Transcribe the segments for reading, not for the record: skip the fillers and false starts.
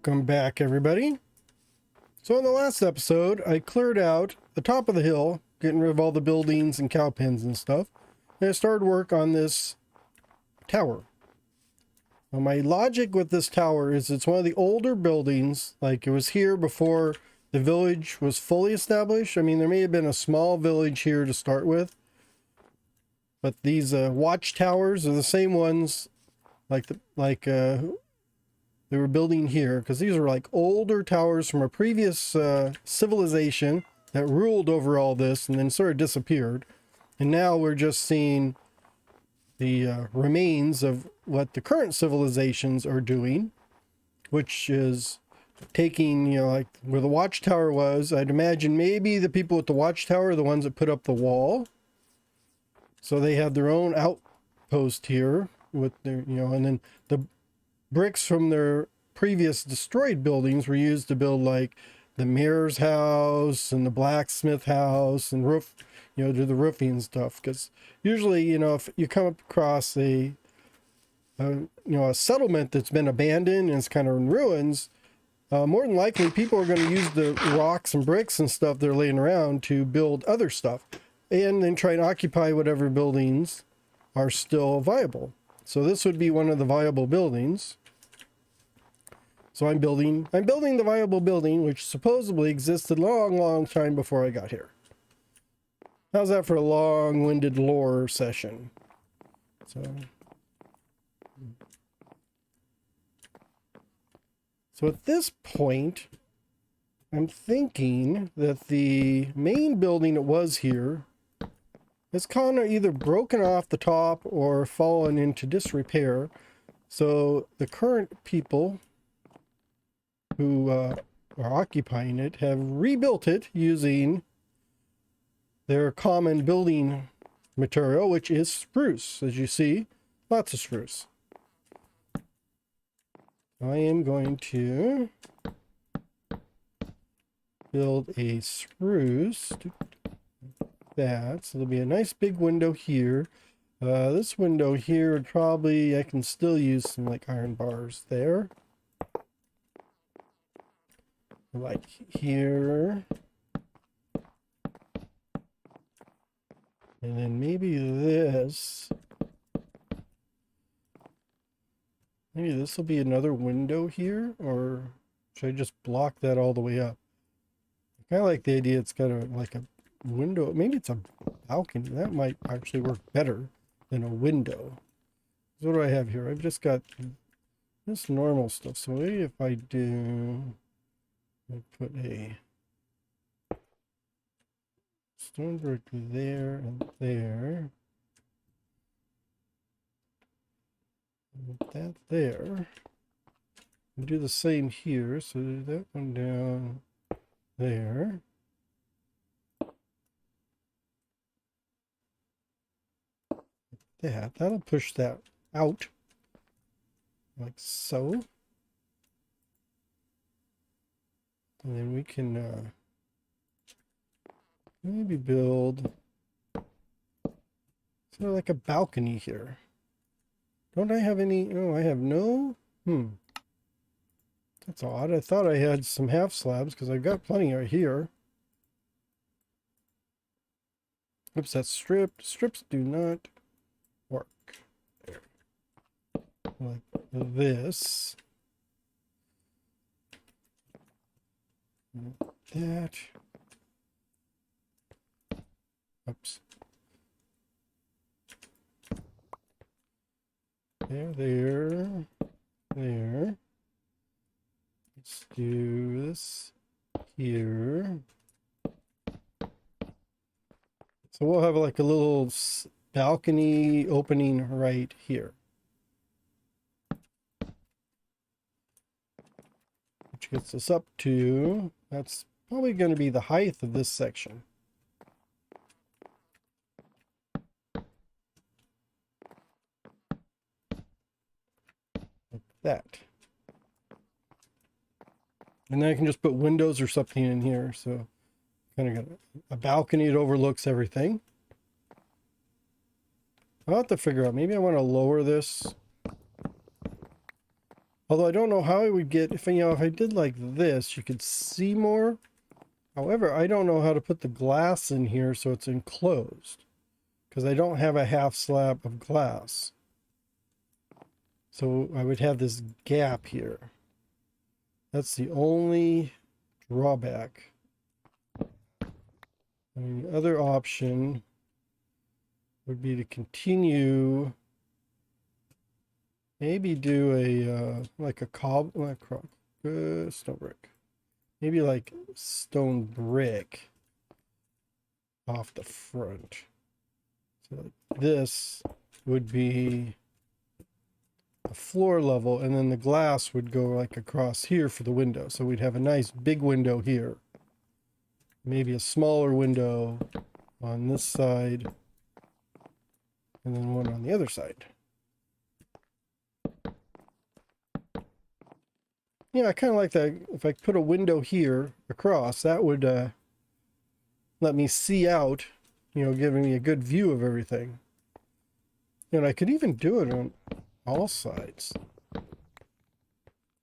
Welcome back, everybody. So in the last episode, I cleared out the top of the hill, getting rid of all the buildings and cow pens and stuff, and I started work on this tower. Now, my logic with this tower is it's one of the older buildings, like it was here before the village was fully established. I mean, there may have been a small village here to start with, but these watchtowers are the same ones they were building here, because these are like older towers from a previous civilization that ruled over all this and then sort of disappeared. And now we're just seeing the remains of what the current civilizations are doing, which is taking, like where the watchtower was. I'd imagine maybe the people at the watchtower are the ones that put up the wall. So they have their own outpost here with their, and then the bricks from their previous destroyed buildings were used to build like the mayor's house and the blacksmith house and roof, do the roofing and stuff. Because usually, if you come across a settlement that's been abandoned and it's kind of in ruins, more than likely people are going to use the rocks and bricks and stuff they're laying around to build other stuff and then try and occupy whatever buildings are still viable. So this would be one of the viable buildings. So I'm building the viable building, which supposedly existed long time before I got here. How's that for a long-winded lore session? So at this point, I'm thinking that the main building that was here is kind of either broken off the top or fallen into disrepair. So the current people who are occupying it have rebuilt it using their common building material, which is spruce. As you see, lots of spruce. I am going to build a spruce that, so there'll be a nice big window here. This window here would probably, I can still use some like iron bars there. Like here. And then maybe this. Maybe this will be another window here, or should I just block that all the way up? I kind of like the idea it's got like a window. Maybe it's a balcony. That might actually work better than a window. So what do I have here? I've just got this normal stuff. So maybe if I do, I put a stone brick there and there. Put that there. And do the same here. So do that one down there. That'll push that out like so. And then we can maybe build sort of like a balcony here. Don't I have any? No, I have no. That's odd. I thought I had some half slabs because I've got plenty right here. Oops, that's stripped. Strips do not work. There. Like this. Like that. Oops. There. Let's do this here. So we'll have like a little balcony opening right here. Which gets us up to, that's probably going to be the height of this section. Like that. And then I can just put windows or something in here. So kind of got a balcony that overlooks everything. I'll have to figure out, maybe I want to lower this Although I don't know how I would get, if if I did like this, you could see more. However, I don't know how to put the glass in here so it's enclosed, because I don't have a half slab of glass. So I would have this gap here. That's the only drawback. I mean, the other option would be to continue, maybe do a like a stone brick, maybe like stone brick off the front. So like this would be a floor level, and then the glass would go like across here for the window. So we'd have a nice big window here, maybe a smaller window on this side, and then one on the other side. Yeah, I kind of like that. If I put a window here across, that would let me see out, giving me a good view of everything. And I could even do it on all sides. I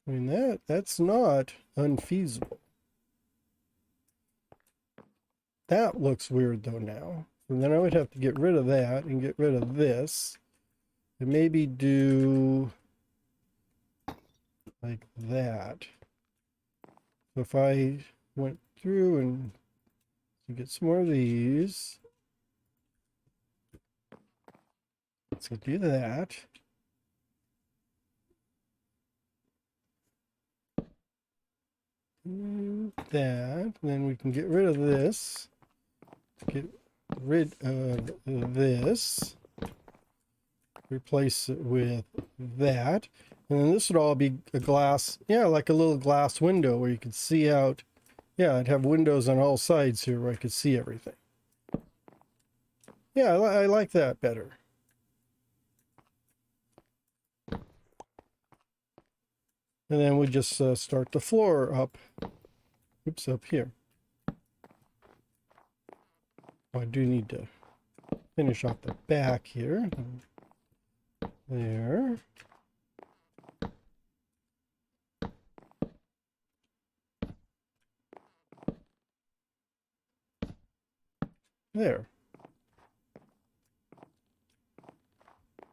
mean, that's not unfeasible. That looks weird though now. So then I would have to get rid of that and get rid of this. And maybe do like that. So if I went through and get some more of these. So do that. That. Then we can get rid of this. Get rid of this. Replace it with that. And then this would all be a glass, like a little glass window where you could see out. Yeah, I'd have windows on all sides here where I could see everything. Yeah, I like that better. And then we just start the floor up. Oops, up here. Oh, I do need to finish off the back here. There. There.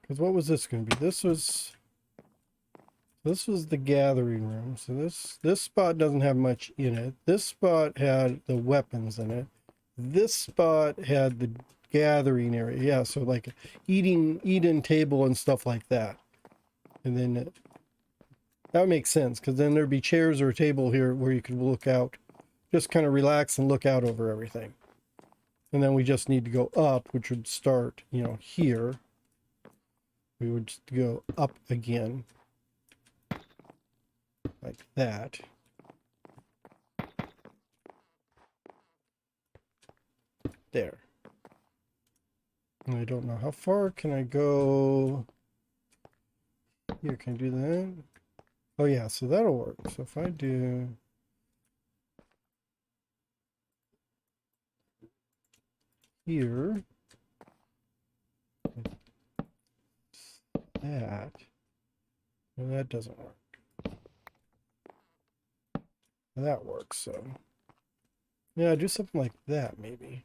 Because what was this going to be? This was the gathering room. So this spot doesn't have much in it. This spot had the weapons in it. This spot had the gathering area. Yeah, so like eat-in table and stuff like that. And then that makes sense, because then there'd be chairs or a table here where you could look out, just kind of relax and look out over everything. And then we just need to go up, which would start, here. We would just go up again. Like that. There. And I don't know how far can I go. Here, can I do that? Oh yeah, so that'll work. So if I do here, that, well, that doesn't work. That works, so yeah, do something like that maybe.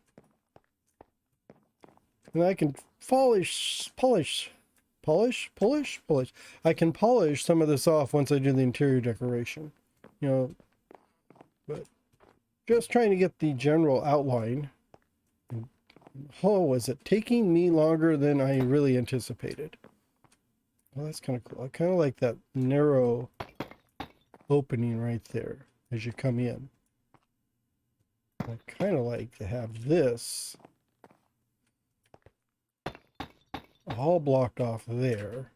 And I can polish. I can polish some of this off once I do the interior decoration, but just trying to get the general outline. Oh, was it taking me longer than I really anticipated? Well, that's kind of cool. I kind of like that narrow opening right there as you come in. I kind of like to have this all blocked off there.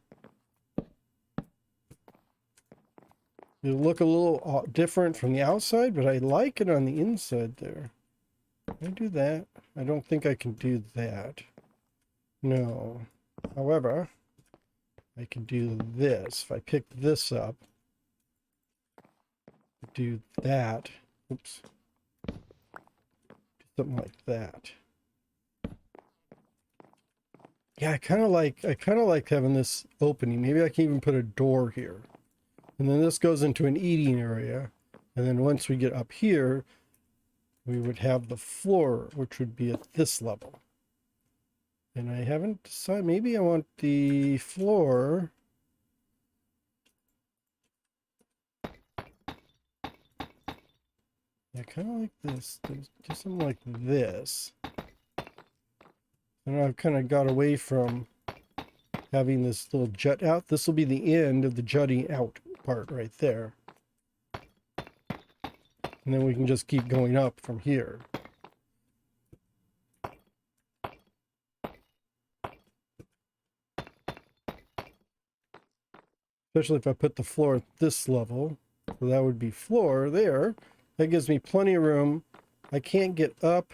It'll look a little different from the outside, but I like it on the inside there. Can I do that? I don't think I can do that. No. However, I can do this. If I pick this up, do that. Oops. Do something like that. Yeah, I kind of like having this opening. Maybe I can even put a door here. And then this goes into an eating area. And then once we get up here, we would have the floor, which would be at this level. And I haven't decided, maybe I want the floor. Yeah, kind of like this. Do something like this. And I've kind of got away from having this little jut out. This will be the end of the jutting out part right there. And then we can just keep going up from here. Especially if I put the floor at this level. So that would be floor there. That gives me plenty of room. I can't get up.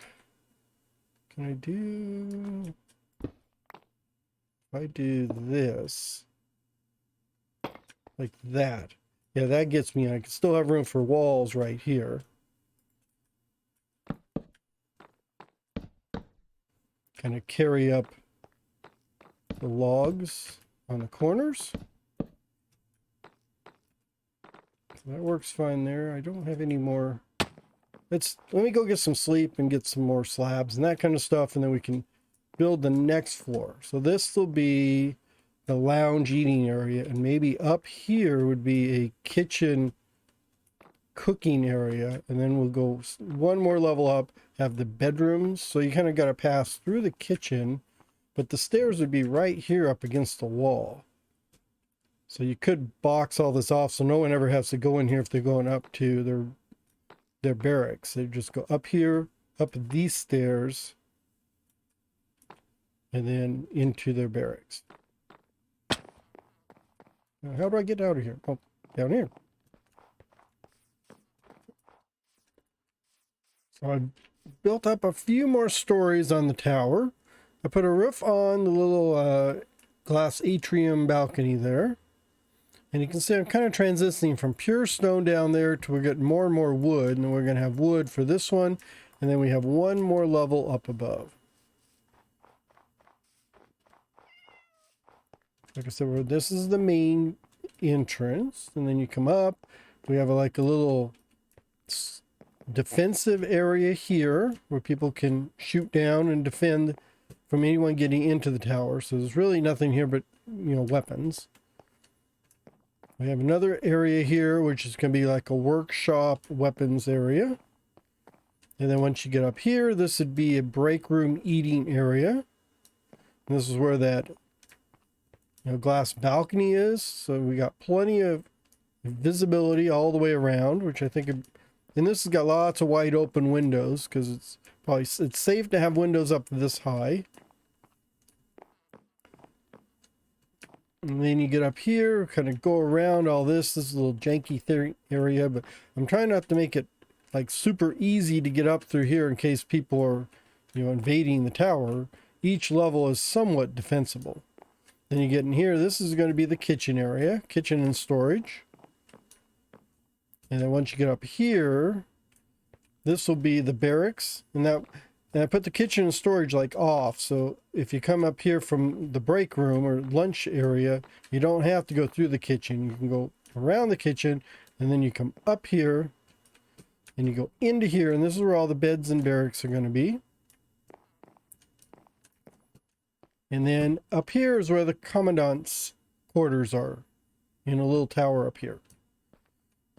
Can I do... If I do this, like that, yeah, that gets me, I can still have room for walls right here. Kind of carry up the logs on the corners. That works fine there. I don't have any more. Let me go get some sleep and get some more slabs and that kind of stuff, and then we can build the next floor. So this will be the lounge eating area, and maybe up here would be a kitchen cooking area, and then we'll go one more level up, have the bedrooms. So you kind of got to pass through the kitchen, but the stairs would be right here up against the wall. So you could box all this off so no one ever has to go in here if they're going up to their barracks. They just go up here, up these stairs, and then into their barracks. Now, how do I get out of here? Oh, down here. So I built up a few more stories on the tower. I put a roof on the little glass atrium balcony there. And you can see I'm kind of transitioning from pure stone down there to we're getting more and more wood. And then we're going to have wood for this one. And then we have one more level up above. Like I said, this is the main entrance. And then you come up. We have like a little defensive area here where people can shoot down and defend from anyone getting into the tower. So there's really nothing here but, weapons. We have another area here, which is going to be like a workshop weapons area. And then once you get up here, this would be a break room eating area. And this is where that glass balcony is. So we got plenty of visibility all the way around, which I think, and this has got lots of wide open windows because it's safe to have windows up this high. And then you get up here, kind of go around all this. This is a little janky area, but I'm trying not to make it like super easy to get up through here in case people are, invading the tower. Each level is somewhat defensible. Then you get in here. This is going to be the kitchen area, kitchen and storage. And then once you get up here, this will be the barracks. And I put the kitchen and storage like off. So if you come up here from the break room or lunch area, you don't have to go through the kitchen. You can go around the kitchen and then you come up here and you go into here. And this is where all the beds and barracks are going to be. And then up here is where the commandant's quarters are, in a little tower up here.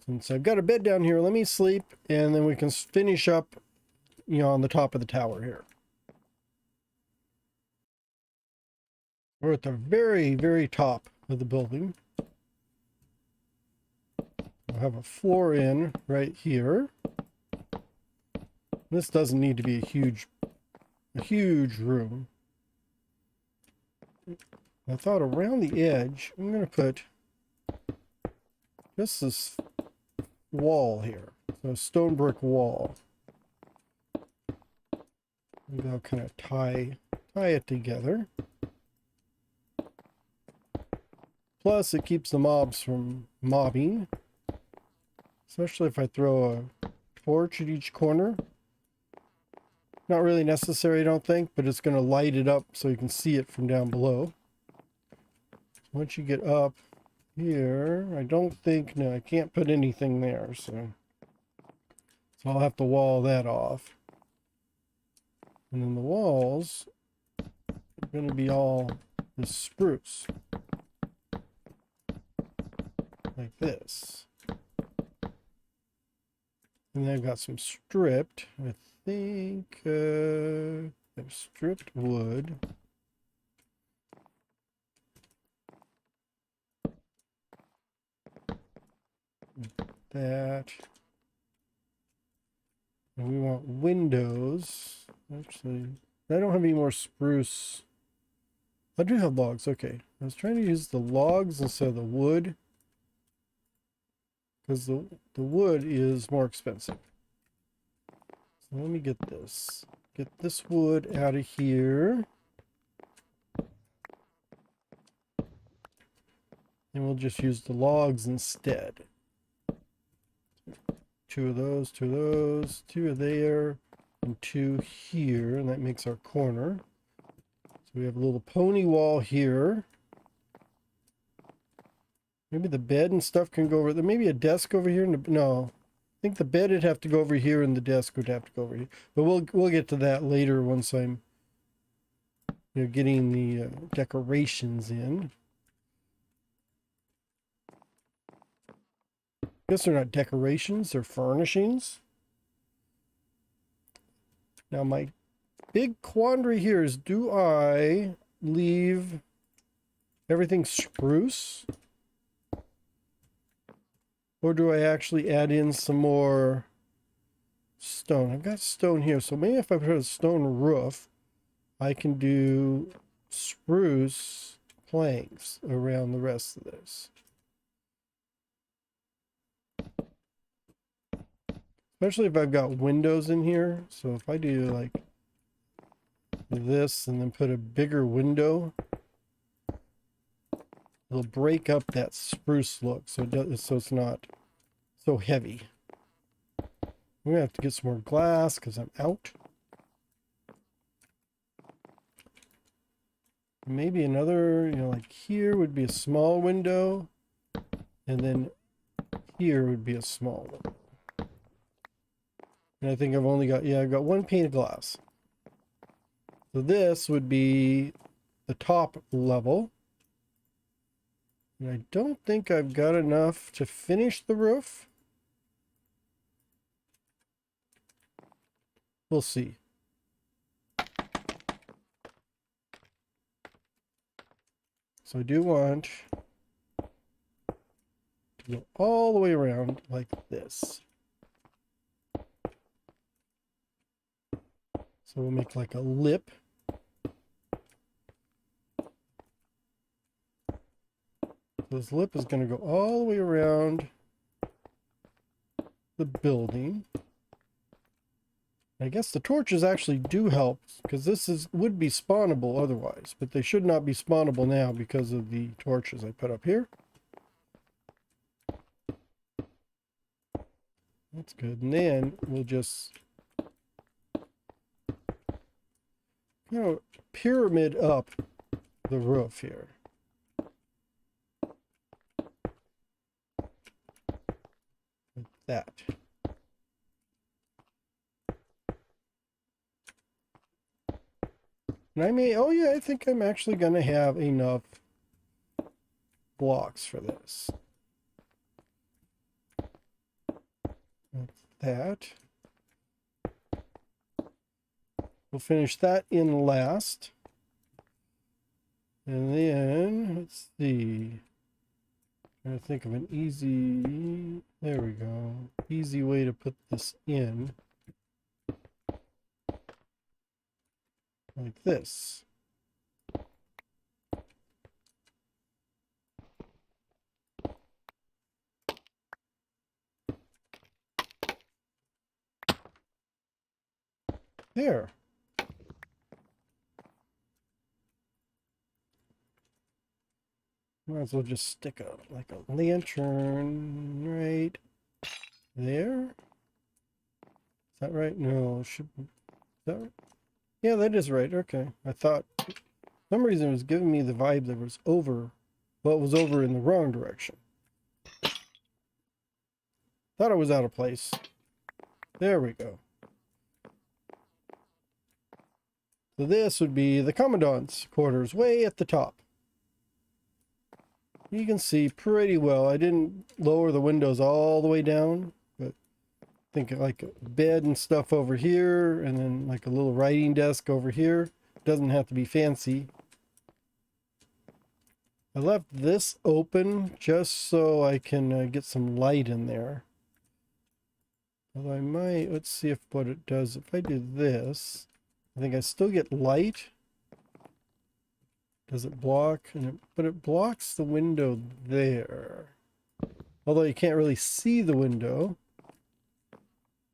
Since I've got a bed down here, let me sleep, and then we can finish up, on the top of the tower here. We're at the very, very top of the building. We'll have a floor in right here. This doesn't need to be a huge room. I thought around the edge, I'm going to put just this wall here. So a stone brick wall. Maybe I'll kind of tie it together. Plus, it keeps the mobs from mobbing. Especially if I throw a torch at each corner. Not really necessary, I don't think, but it's going to light it up so you can see it from down below. Once you get up, here. I don't think, no, I can't put anything there, so I'll have to wall that off. And then the walls are going to be all this spruce. Like this. And then I've got some stripped, I think, I've stripped wood. That. And we want windows. Actually, I don't have any more spruce. I do have logs. Okay. I was trying to use the logs instead of the wood, because the wood is more expensive. So let me get this. Get this wood out of here. And we'll just use the logs instead. 2 of those, 2 of those, 2 of there, and 2 here, and that makes our corner. So we have a little pony wall here. Maybe the bed and stuff can go over there. Maybe a desk over here. No, I think the bed would have to go over here, and the desk would have to go over here. But we'll get to that later once I'm, getting the decorations in. Guess they're not decorations, they're furnishings. Now my big quandary here is, do I leave everything spruce? Or do I actually add in some more stone? I've got stone here, so maybe if I put a stone roof, I can do spruce planks around the rest of this. Especially if I've got windows in here. So if I do like this and then put a bigger window, it'll break up that spruce look, so it's not so heavy. I'm gonna have to get some more glass because I'm out. Maybe another, like here would be a small window, and then here would be a small window. And I think I've only got, I've got 1 pane of glass. So this would be the top level. And I don't think I've got enough to finish the roof. We'll see. So I do want to go all the way around like this. So we'll make like a lip. This lip is going to go all the way around the building. I guess the torches actually do help, because this would be spawnable otherwise, but they should not be spawnable now because of the torches I put up here. That's good. And then we'll just pyramid up the roof here. Like that. And I may, I think I'm actually going to have enough blocks for this. Like that. We'll finish that in last. And then, let's see. I'm trying to think of an easy, there we go. Easy way to put this in. Like this. There. Might as well just stick like a lantern right there. Is that right? No, is that right? Yeah, that is right. Okay. I thought for some reason it was giving me the vibe that was over Well, it was over in the wrong direction. Thought it was out of place. There we go. So this would be the Commandant's quarters way at the top. You can see pretty well. I didn't lower the windows all the way down, but I think like a bed and stuff over here, and then like a little writing desk over here. Doesn't have to be fancy. I left this open just so I can get some light in there. Although I might, let's see if what it does. If I do this, I think I still get light. Does it block? But it blocks the window there. Although you can't really see the window.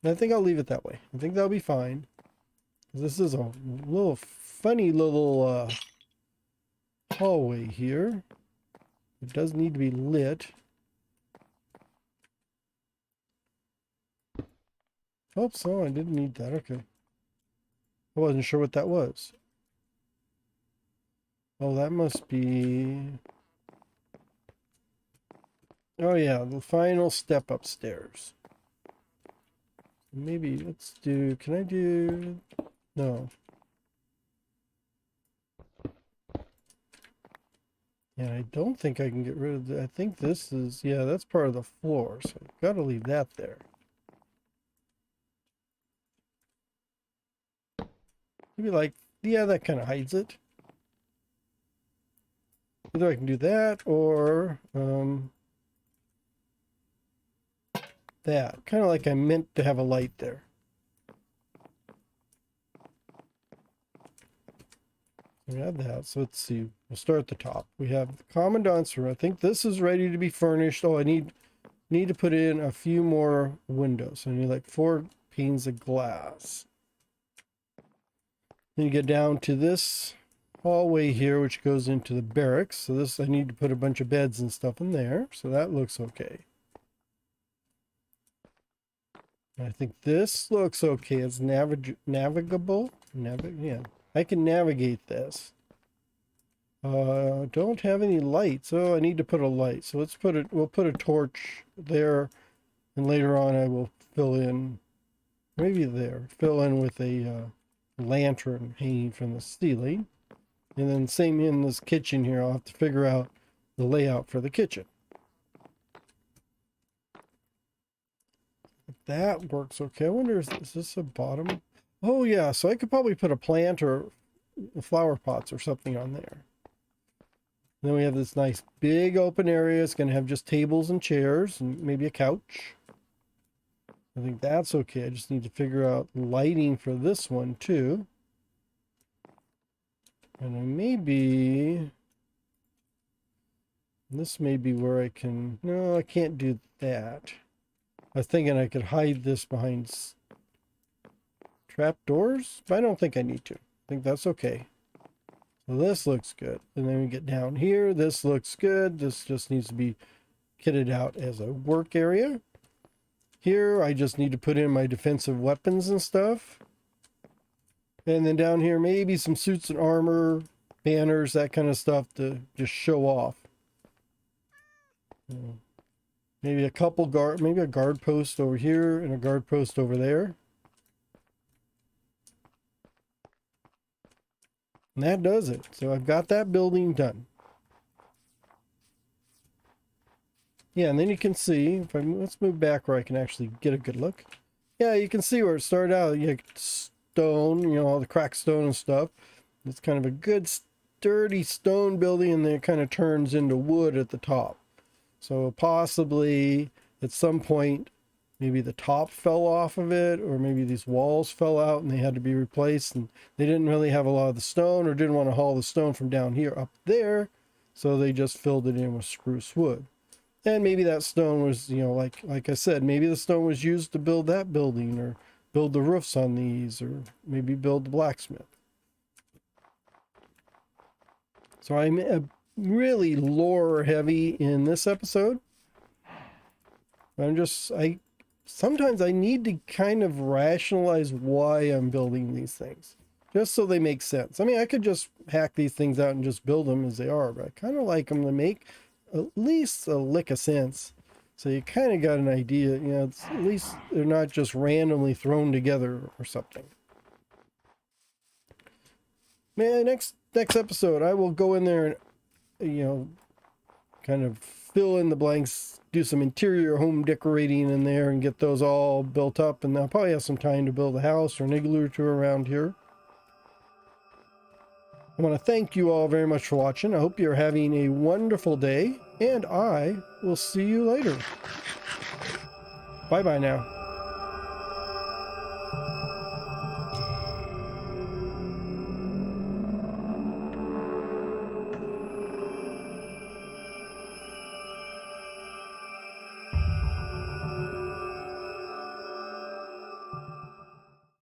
And I think I'll leave it that way. I think that'll be fine. This is a little funny little hallway here. It does need to be lit. Oh, so I didn't need that. Okay. I wasn't sure what that was. Oh, that must be... Oh yeah, the final step upstairs. Maybe let's do... Can I do... No. Yeah, I don't think I can get rid of that. I think this is... Yeah, that's part of the floor, so I've got to leave that there. Maybe like... Yeah, that kind of hides it. Either I can do that or that. Kind of like I meant to have a light there. We have that. So let's see. We'll start at the top. We have the Commandant's room. I think this is ready to be furnished. Oh, I need to put in a few more windows. I need like 4 panes of glass. Then you get down to this hallway here, which goes into the barracks. So this, I need to put a bunch of beds and stuff in there. So that looks okay. I think this looks okay. It's navigable. Yeah, I can navigate this. Don't have any lights. Oh, I need to put a light. So let's put it. We'll put a torch there, and later on I will fill in. Maybe there. Fill in with a lantern hanging from the ceiling. And then same in this kitchen here, I'll have to figure out the layout for the kitchen. That works okay. I wonder, is this a bottom? Oh yeah, so I could probably put a plant or flower pots or something on there. And then we have this nice big open area. It's going to have just tables and chairs and maybe a couch. I think that's okay. I just need to figure out lighting for this one too. And this may be where I can, no, I can't do that. I was thinking I could hide this behind trap doors, but I don't think I need to. I think that's okay. So this looks good. And then we get down here. This looks good. This just needs to be kitted out as a work area. Here, I just need to put in my defensive weapons and stuff. And then down here, maybe some suits and armor, banners, that kind of stuff to just show off. Maybe a couple maybe a guard post over here and a guard post over there. And that does it. So I've got that building done. Yeah, and then you can see, if let's move back where I can actually get a good look. Yeah, you can see where it started out. You stone, you know, all the cracked stone and stuff. It's kind of a good sturdy stone building, and then it kind of turns into wood at the top. So possibly at some point maybe the top fell off of it, or maybe these walls fell out and they had to be replaced, and they didn't really have a lot of the stone, or didn't want to haul the stone from down here up there, so they just filled it in with spruce wood. And maybe that stone was, you know, like I said, maybe the stone was used to build that building, or build the roofs on these, or maybe build the blacksmith. So I'm really lore heavy in this episode. Sometimes I need to kind of rationalize why I'm building these things, just so they make sense. I mean, I could just hack these things out and just build them as they are, but I kind of like them to make at least a lick of sense. So you kind of got an idea, you know, it's, at least they're not just randomly thrown together or something. Man, next episode, I will go in there and, you know, kind of fill in the blanks, do some interior home decorating in there and get those all built up. And I'll probably have some time to build a house or an igloo or two around here. I want to thank you all very much for watching. I hope you're having a wonderful day, and I will see you later. Bye-bye now.